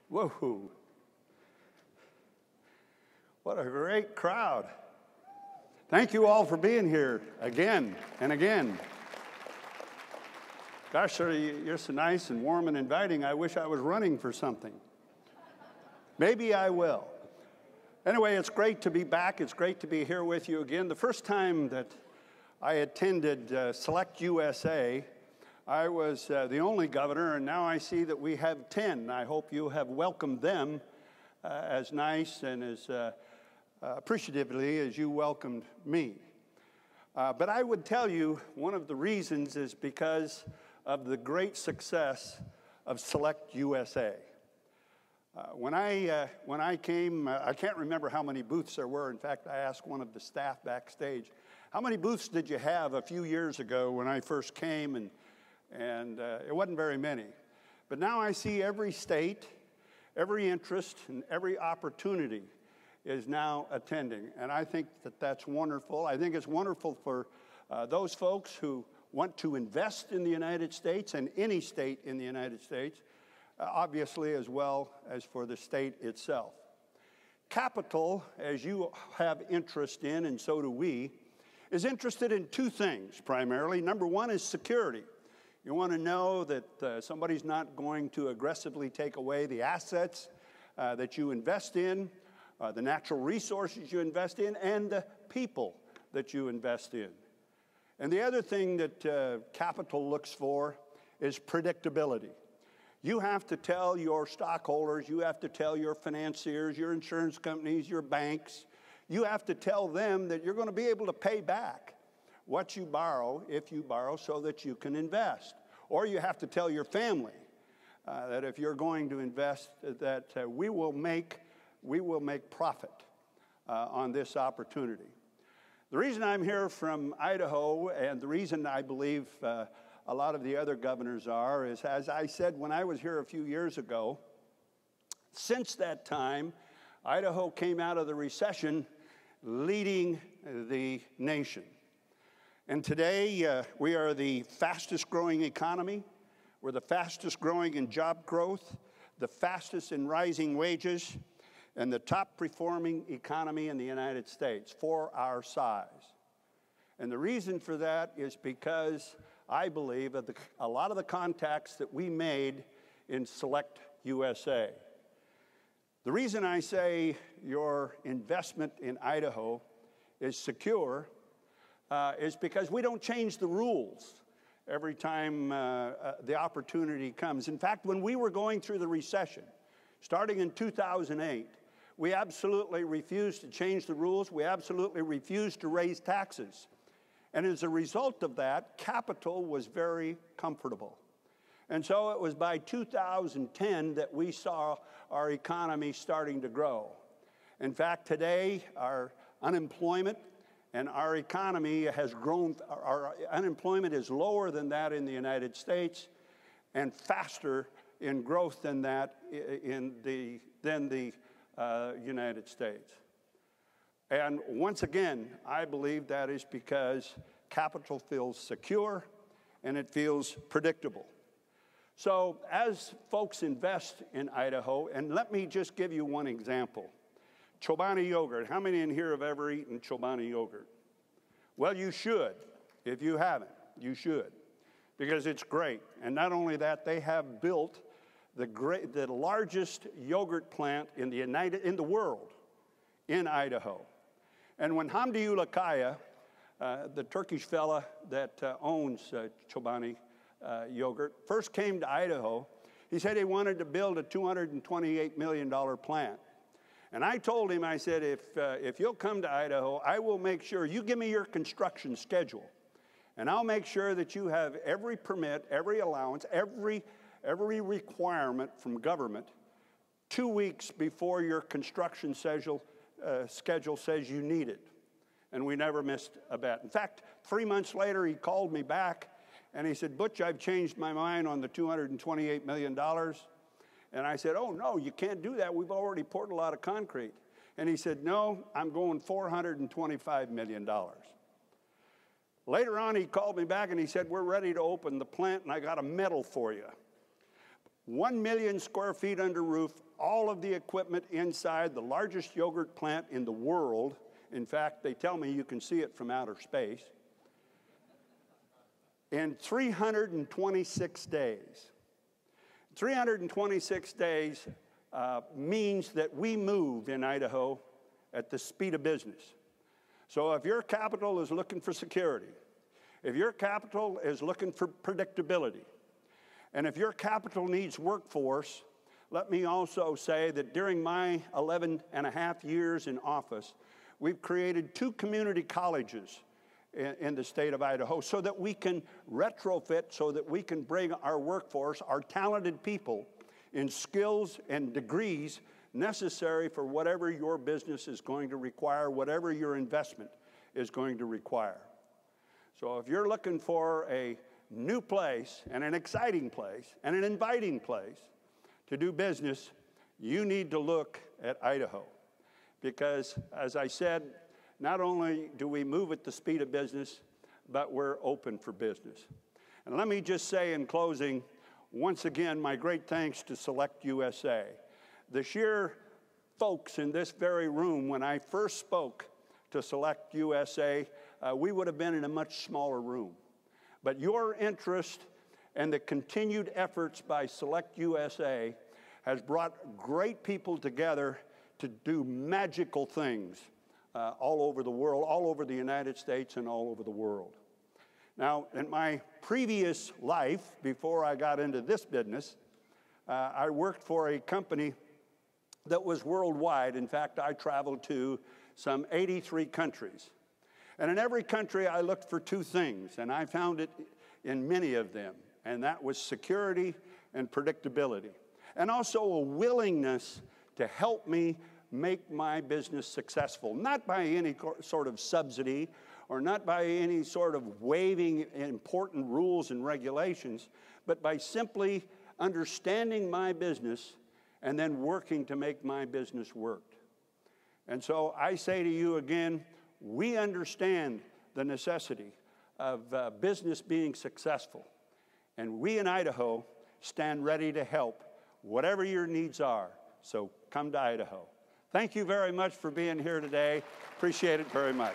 Whoa. What a great crowd. Thank you all for being here again and again. Gosh, sir, you're so nice and warm and inviting. I wish I was running for something. Maybe I will. Anyway, it's great to be back. It's great to be here with you again. The first time that I attended SelectUSA, I was the only governor, and now I see that we have 10. I hope you have welcomed them as nice and as appreciatively as you welcomed me. But I would tell you one of the reasons is because of the great success of SelectUSA. When I came, I can't remember how many booths there were. In fact, I asked one of the staff backstage, how many booths did you have a few years ago when I first came? And it wasn't very many. But now I see every state, every interest, and every opportunity is now attending. And I think that that's wonderful. I think it's wonderful for those folks who want to invest in the United States and any state in the United States, obviously as well as for the state itself. Capital, as you have interest in, and so do we, is interested in two things primarily. Number one is security. You want to know that somebody's not going to aggressively take away the assets that you invest in, the natural resources you invest in, and the people that you invest in. And the other thing that capital looks for is predictability. You have to tell your stockholders, you have to tell your financiers, your insurance companies, your banks, you have to tell them that you're going to be able to pay back what you borrow, if you borrow, so that you can invest. Or you have to tell your family that if you're going to invest, that we will make profit on this opportunity. The reason I'm here from Idaho, and the reason I believe a lot of the other governors are, is as I said when I was here a few years ago, since that time, Idaho came out of the recession leading the nation. And today, we are the fastest growing economy. We're the fastest growing in job growth, the fastest in rising wages, and the top performing economy in the United States for our size. And the reason for that is because I believe that a lot of the contacts that we made in SelectUSA. The reason I say your investment in Idaho is secure is because we don't change the rules every time the opportunity comes. In fact, when we were going through the recession, starting in 2008, we absolutely refused to change the rules. We absolutely refused to raise taxes. And as a result of that, capital was very comfortable. And so it was by 2010 that we saw our economy starting to grow. In fact, today, our unemployment and our economy has grown. Our unemployment is lower than that in the United States and faster in growth than that in the United States. And once again, I believe that is because capital feels secure and it feels predictable. So as folks invest in Idaho, and let me just give you one example. Chobani yogurt. How many in here have ever eaten Chobani yogurt? Well, you should. If you haven't, you should, because it's great. And not only that, they have built the largest yogurt plant in the world in Idaho. And when Hamdi Ulukaya, the Turkish fella that owns Chobani yogurt, first came to Idaho, he said he wanted to build a $228 million plant. And I told him, I said, if you'll come to Idaho, I will make sure you give me your construction schedule. And I'll make sure that you have every permit, every allowance, every requirement from government 2 weeks before your construction schedule says you need it. And we never missed a bet. In fact, 3 months later, he called me back, and he said, Butch, I've changed my mind on the $228 million. And I said, oh, no, you can't do that. We've already poured a lot of concrete. And he said, no, I'm going $425 million. Later on, he called me back, and he said, we're ready to open the plant, and I got a medal for you. 1 million square feet under roof, all of the equipment inside, the largest yogurt plant in the world. In fact, they tell me you can see it from outer space. In 326 days. 326 days means that we move in Idaho at the speed of business. So if your capital is looking for security, if your capital is looking for predictability, and if your capital needs workforce, let me also say that during my 11 and a half years in office, we've created 2 community colleges in the state of Idaho so that we can retrofit, so that we can bring our workforce, our talented people, in skills and degrees necessary for whatever your business is going to require, whatever your investment is going to require. So if you're looking for a new place and an exciting place and an inviting place to do business, you need to look at Idaho. Because, as I said, not only do we move at the speed of business, but we're open for business. And let me just say in closing, once again, my great thanks to SelectUSA. The sheer folks in this very room, when I first spoke to SelectUSA, we would have been in a much smaller room. But your interest and the continued efforts by SelectUSA has brought great people together to do magical things all over the world, all over the United States and all over the world. Now, in my previous life, before I got into this business, I worked for a company that was worldwide. In fact, I traveled to some 83 countries. And in every country, I looked for 2 things, and I found it in many of them, and that was security and predictability, and also a willingness to help me make my business successful, not by any sort of subsidy or not by any sort of waiving important rules and regulations, but by simply understanding my business and then working to make my business work. And so I say to you again, we understand the necessity of business being successful, and we in Idaho stand ready to help whatever your needs are. So come to Idaho. Thank you very much for being here today. Appreciate it very much.